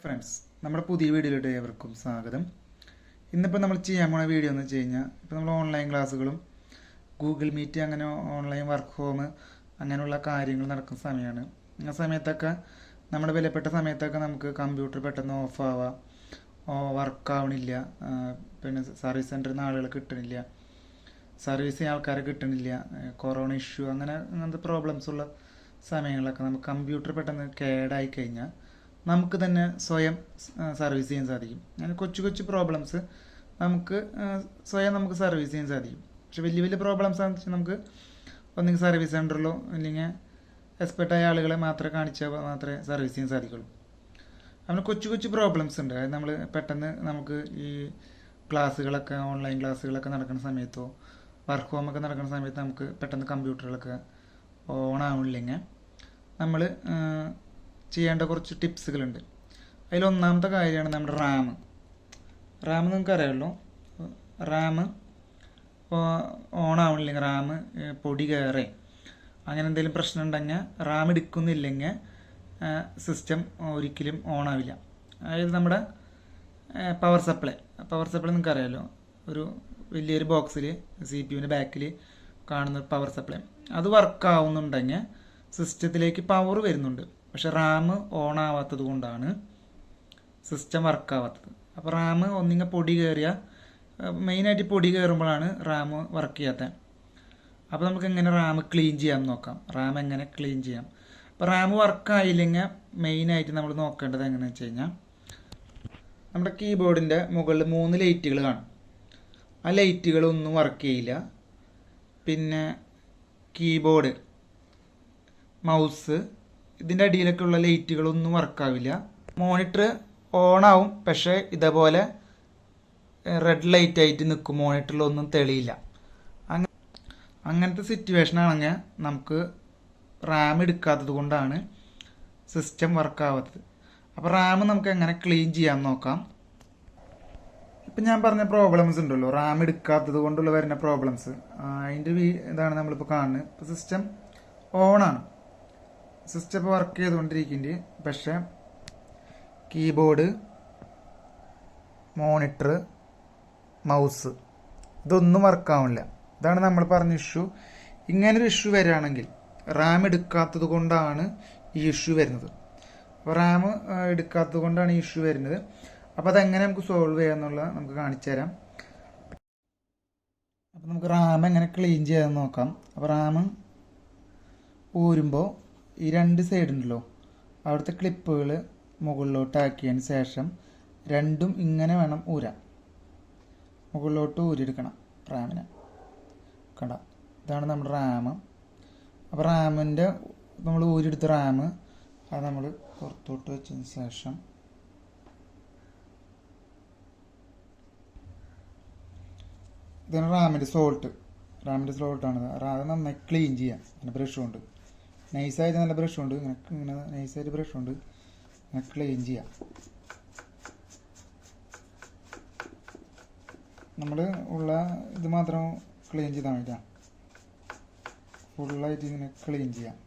Friends, നമ്മുടെ പുതിയ വീഡിയോയിലോട്ട് ഏവർക്കും സ്വാഗതം. ഇന്നിപ്പോൾ നമ്മൾ ചെയ്യാൻ പോണ വീഡിയോ എന്ന് വെച്ച് കഴിഞ്ഞാൽ, ഇപ്പോൾ നമ്മൾ ഓൺലൈൻ ക്ലാസ്സുകളും ഗൂഗിൾ മീറ്റ് അങ്ങനെ ഓൺലൈൻ വർക്ക് ഹോം അങ്ങനെയുള്ള കാര്യങ്ങൾ നടക്കുന്ന സമയമാണ്. ആ സമയത്തൊക്കെ നമ്മുടെ വിലപ്പെട്ട സമയത്തൊക്കെ നമുക്ക് കമ്പ്യൂട്ടർ പെട്ടെന്ന് ഓഫ് ആവാം, വർക്കാവണില്ല, പിന്നെ സർവീസ് സെൻറ്ററിൽ നിന്ന് ആളുകൾ കിട്ടണില്ല, സർവീസ് ചെയ്യാൻ ആൾക്കാരെ കിട്ടണില്ല, കൊറോണ ഇഷ്യൂ അങ്ങനത്തെ പ്രോബ്ലംസ് ഉള്ള സമയങ്ങളിലൊക്കെ നമുക്ക് കമ്പ്യൂട്ടർ പെട്ടെന്ന് കേടായി കഴിഞ്ഞാൽ നമുക്ക് തന്നെ സ്വയം സർവീസ് ചെയ്യാൻ സാധിക്കും. അങ്ങനെ കൊച്ചു കൊച്ചു പ്രോബ്ലംസ് നമുക്ക് സ്വയം നമുക്ക് സർവീസ് ചെയ്യാൻ സാധിക്കും. പക്ഷെ വലിയ വലിയ പ്രോബ്ലംസ് ആണെന്ന് വെച്ചാൽ നമുക്ക് ഒന്നെങ്കിൽ സർവീസ് സെൻറ്ററിലോ അല്ലെങ്കിൽ എക്സ്പെർട്ടായ ആളുകളെ കാണിച്ചാൽ മാത്രമേ സർവീസ് ചെയ്യാൻ സാധിക്കുള്ളൂ. അങ്ങനെ കൊച്ചു കൊച്ചു പ്രോബ്ലംസ് ഉണ്ട്. അതായത് നമ്മൾ പെട്ടെന്ന് നമുക്ക് ഈ ക്ലാസ്സുകളൊക്കെ ഓൺലൈൻ ക്ലാസ്സുകളൊക്കെ നടക്കുന്ന സമയത്തോ വർക്ക് ഹോമൊക്കെ നടക്കുന്ന സമയത്ത് നമുക്ക് പെട്ടെന്ന് കമ്പ്യൂട്ടറുകളൊക്കെ ഓൺ ആവണില്ലെങ്കിൽ നമ്മൾ ചെയ്യേണ്ട കുറച്ച് ടിപ്സുകളുണ്ട്. അതിലൊന്നാമത്തെ കാര്യമാണ് നമ്മുടെ റാം നിങ്ങൾക്കറിയാമല്ലോ. റാം ഓൺ ആവണില്ലെങ്കിൽ, റാം പൊടി കയറേ അങ്ങനെ എന്തെങ്കിലും പ്രശ്നം ഉണ്ടെങ്കിൽ, റാം എടുക്കുന്നില്ലെങ്കിൽ സിസ്റ്റം ഒരിക്കലും ഓൺ ആവില്ല. അതായത് നമ്മുടെ പവർ സപ്ലൈ നിങ്ങൾക്കറിയാമല്ലോ, ഒരു വലിയൊരു ബോക്സിൽ CPU ബാക്കിൽ കാണുന്ന പവർ സപ്ലൈ അത് വർക്കാവുന്നുണ്ടെങ്കിൽ സിസ്റ്റത്തിലേക്ക് പവർ വരുന്നുണ്ട്. പക്ഷെ റാം ഓൺ ആവാത്തത് കൊണ്ടാണ് സിസ്റ്റം വർക്കാവാത്തത്. അപ്പോൾ റാം ഒന്നിങ്ങനെ പൊടി കയറിയാൽ, മെയിനായിട്ട് പൊടി കയറുമ്പോഴാണ് റാം വർക്ക് ചെയ്യാത്തത്. അപ്പോൾ നമുക്ക് എങ്ങനെ റാം ക്ലീൻ ചെയ്യാമെന്ന് നോക്കാം. റാം എങ്ങനെ ക്ലീൻ ചെയ്യാം. അപ്പോൾ റാം വർക്കായില്ലെങ്കിൽ മെയിനായിട്ട് നമ്മൾ നോക്കേണ്ടത് എങ്ങനെയാണെന്ന് വെച്ച് കഴിഞ്ഞാൽ, നമ്മുടെ കീബോർഡിൻ്റെ മുകളിൽ 3 ലൈറ്റുകൾ കാണും. ആ ലൈറ്റുകളൊന്നും വർക്ക് ചെയ്യില്ല. പിന്നെ കീബോർഡ്, മൗസ്, ഇതിൻ്റെ അടിയിലൊക്കെ ഉള്ള ലൈറ്റുകളൊന്നും വർക്കാവില്ല. മോണിറ്റർ ഓണാവും, പക്ഷേ ഇതേപോലെ റെഡ് ലൈറ്റ് ആയിട്ട് നിൽക്കും, മോണിറ്ററിലൊന്നും തെളിയില്ല. അങ്ങനത്തെ സിറ്റുവേഷൻ ആണെങ്കിൽ നമുക്ക് റാം എടുക്കാത്തത് കൊണ്ടാണ് സിസ്റ്റം വർക്കാവാത്തത്. അപ്പോൾ റാം നമുക്ക് എങ്ങനെ ക്ലീൻ ചെയ്യാൻ നോക്കാം. ഇപ്പം ഞാൻ പറഞ്ഞ പ്രോബ്ലംസ് ഉണ്ടല്ലോ, റാം എടുക്കാത്തത് കൊണ്ടുള്ള വരുന്ന പ്രോബ്ലംസ്, അതിൻ്റെ ഇതാണ് നമ്മളിപ്പോൾ കാണുന്നത്. ഇപ്പോൾ സിസ്റ്റം ഓണാണ്, സിസ്റ്റം ഇപ്പോൾ വർക്ക് ചെയ്തുകൊണ്ടിരിക്കുന്നുണ്ട്. പക്ഷേ കീബോർഡ്, മോണിറ്റർ, മൗസ് ഇതൊന്നും വർക്കാവില്ല. ഇതാണ് നമ്മൾ പറഞ്ഞ ഇഷ്യൂ. ഇങ്ങനൊരു ഇഷ്യൂ വരികയാണെങ്കിൽ റാം എടുക്കാത്തത് കൊണ്ടാണ് ഈ ഇഷ്യൂ വരുന്നത്. അപ്പോൾ റാം എടുക്കാത്തത് കൊണ്ടാണ് ഈ ഇഷ്യൂ വരുന്നത്. അപ്പോൾ അതെങ്ങനെ നമുക്ക് സോൾവ് ചെയ്യാമെന്നുള്ളത് നമുക്ക് കാണിച്ചു തരാം. അപ്പോൾ നമുക്ക് റാം എങ്ങനെ ക്ലീൻ ചെയ്യാമെന്ന് നോക്കാം. അപ്പോൾ റാം ഊരുമ്പോൾ ഈ 2 സൈഡ് ഉണ്ടല്ലോ, അവിടുത്തെ ക്ലിപ്പുകൾ മുകളിലോട്ട് ആക്കിയതിന് ശേഷം രണ്ടും ഇങ്ങനെ വേണം ഊരാൻ. മുകളിലോട്ട് ഊരിയെടുക്കണം റാമിനെ. കണ്ട, ഇതാണ് നമ്മുടെ റാം. അപ്പോൾ റാമിൻ്റെ നമ്മൾ ഊരിയെടുത്ത റാം അത് നമ്മൾ പുറത്തോട്ട് വെച്ചതിന് ശേഷം ഇതാണ് റാമിൻ്റെ സോൾട്ടാണ്. അത് നന്നായി ക്ലീൻ ചെയ്യാം. പിന്നെ ബ്രഷ് കൊണ്ട് നൈസായിട്ട്, നല്ല ബ്രഷ് കൊണ്ട് ഇങ്ങനെ നൈസായിട്ട് ബ്രഷ് കൊണ്ട് ഇങ്ങനെ ക്ലീൻ ചെയ്യാം. നമ്മൾ ഉള്ള ഇത് മാത്രം ക്ലീൻ ചെയ്താൽ മതി. ഫുള്ളായിട്ട് ഇങ്ങനെ ക്ലീൻ ചെയ്യാം.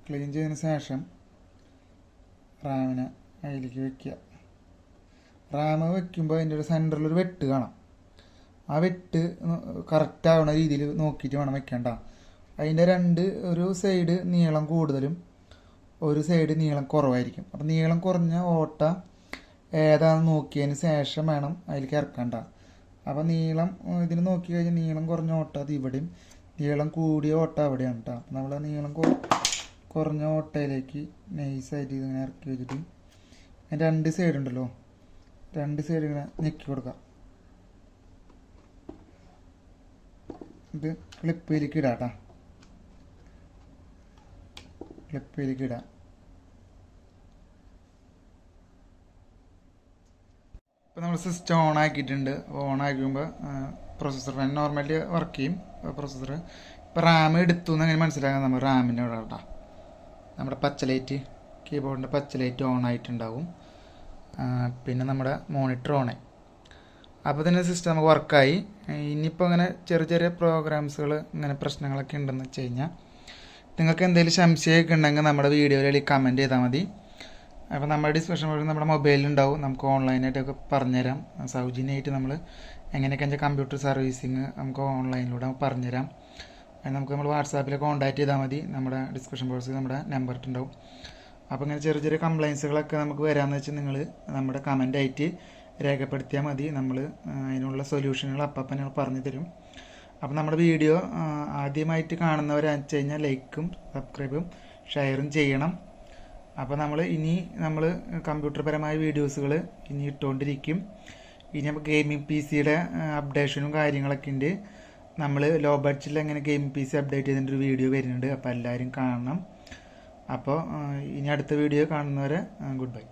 ക്ലീൻ ചെയ്തതിന് ശേഷം റാമിനെ അതിലേക്ക് വയ്ക്കുക. റാം വയ്ക്കുമ്പോൾ അതിൻ്റെ ഒരു സെൻറ്ററിലൊരു വെട്ട് കാണാം. ആ വെട്ട് കറക്റ്റ് ആവുന്ന രീതിയിൽ നോക്കിയിട്ട് വേണം വെക്കേണ്ട. അതിൻ്റെ ഒരു സൈഡ് നീളം കൂടുതലും ഒരു സൈഡ് നീളം കുറവായിരിക്കും. അപ്പം നീളം കുറഞ്ഞ ഓട്ട ഏതാണെന്ന് നോക്കിയതിന് ശേഷം വേണം അതിലേക്ക് ഇറക്കേണ്ട. അപ്പം നീളം ഇതിന് നോക്കി കഴിഞ്ഞാൽ നീളം കുറഞ്ഞ ഓട്ട അത് ഇവിടെയും, നീളം കൂടിയ ഓട്ട അവിടെയാണ് കേട്ടോ. അപ്പം നമ്മൾ ആ നീളം കുറഞ്ഞ ഓട്ടയിലേക്ക് നൈസായിട്ട് ഇതിങ്ങനെ ഇറക്കി വെച്ചിട്ട് അതിൻ്റെ 2 സൈഡ് ഉണ്ടല്ലോ, 2 സൈഡ് ഇങ്ങനെ ഞെക്കി കൊടുക്കാം. ഇത് ക്ലിപ്പിലേക്ക് ഇടാം കേട്ടോ, ക്ലിപ്പിലേക്ക് ഇടാം. ഇപ്പോൾ നമ്മൾ സിസ്റ്റം ഓൺ ആക്കിയിട്ടുണ്ട്. ഓൺ ആക്കുമ്പോൾ പ്രൊസസ്സർ നോർമലി വർക്ക് ചെയ്യും. പ്രൊസസ്സർ ഇപ്പോൾ റാം എടുത്തു എന്ന് അങ്ങനെ മനസ്സിലാക്കാൻ നമ്മൾ റാമിൻ്റെ അവിടെ കേട്ടോ നമ്മുടെ പച്ചലൈറ്റ്, കീബോർഡിൻ്റെ പച്ചലൈറ്റ് ഓൺ ആയിട്ടുണ്ടാവും. പിന്നെ നമ്മുടെ മോണിറ്റർ ഓണായി. അപ്പോൾ തന്നെ സിസ്റ്റം നമുക്ക് വർക്കായി. ഇനിയിപ്പോൾ അങ്ങനെ ചെറിയ ചെറിയ പ്രോഗ്രാംസുകൾ ഇങ്ങനെ പ്രശ്നങ്ങളൊക്കെ ഉണ്ടെന്ന് വെച്ച് കഴിഞ്ഞാൽ നിങ്ങൾക്ക് എന്തെങ്കിലും സംശയമൊക്കെ ഉണ്ടെങ്കിൽ നമ്മുടെ വീഡിയോയിൽ കമൻറ്റ് ചെയ്താൽ മതി. അപ്പോൾ നമ്മുടെ ഡിസ്കഷൻ ബോർഡ് നമ്മുടെ മൊബൈലിലുണ്ടാവും. നമുക്ക് ഓൺലൈനായിട്ടൊക്കെ പറഞ്ഞുതരാം. സൗജന്യമായിട്ട് നമ്മൾ എങ്ങനെയൊക്കെ കമ്പ്യൂട്ടർ സർവീസിങ് നമുക്ക് ഓൺലൈനിലൂടെ പറഞ്ഞുതരാം. നമുക്ക് നമ്മൾ വാട്സാപ്പിൽ കോൺടാക്റ്റ് ചെയ്താൽ മതി. നമ്മുടെ ഡിസ്കഷൻ ബോക്സിൽ നമ്മുടെ നമ്പർ ഉണ്ടാവും. അപ്പോൾ ഇങ്ങനെ ചെറിയ ചെറിയ കംപ്ലയിൻസുകളൊക്കെ നമുക്ക് വരാമെന്ന് വെച്ചാൽ നിങ്ങൾ നമ്മുടെ കമൻ്റായിട്ട് രേഖപ്പെടുത്തിയാൽ മതി. നമ്മൾ അതിനുള്ള സൊല്യൂഷനുകൾ അപ്പം ഞങ്ങൾ പറഞ്ഞു തരും. അപ്പോൾ നമ്മുടെ വീഡിയോ ആദ്യമായിട്ട് കാണുന്നവരാണെന്ന് വെച്ച് കഴിഞ്ഞാൽ ലൈക്കും സബ്സ്ക്രൈബും ഷെയറും ചെയ്യണം. അപ്പോൾ നമ്മൾ കമ്പ്യൂട്ടർപരമായ വീഡിയോസുകൾ ഇനി ഇട്ടുകൊണ്ടിരിക്കും. ഇനി നമുക്ക് ഗെയിമിംഗ് പി സിയുടെ അപ്ഡേഷനും കാര്യങ്ങളൊക്കെ ഉണ്ട്. നമ്മൾ ലോ ബഡ്ജറ്റിൽ എങ്ങനെ ഗെയിമിംഗ് പി സി അപ്ഡേറ്റ് ചെയ്തിൻ്റെ ഒരു വീഡിയോ വരുന്നുണ്ട്. അപ്പോൾ എല്ലാവരും കാണണം. അപ്പോൾ ഇനി അടുത്ത വീഡിയോ കാണുന്നവരെ ഗുഡ് ബൈ.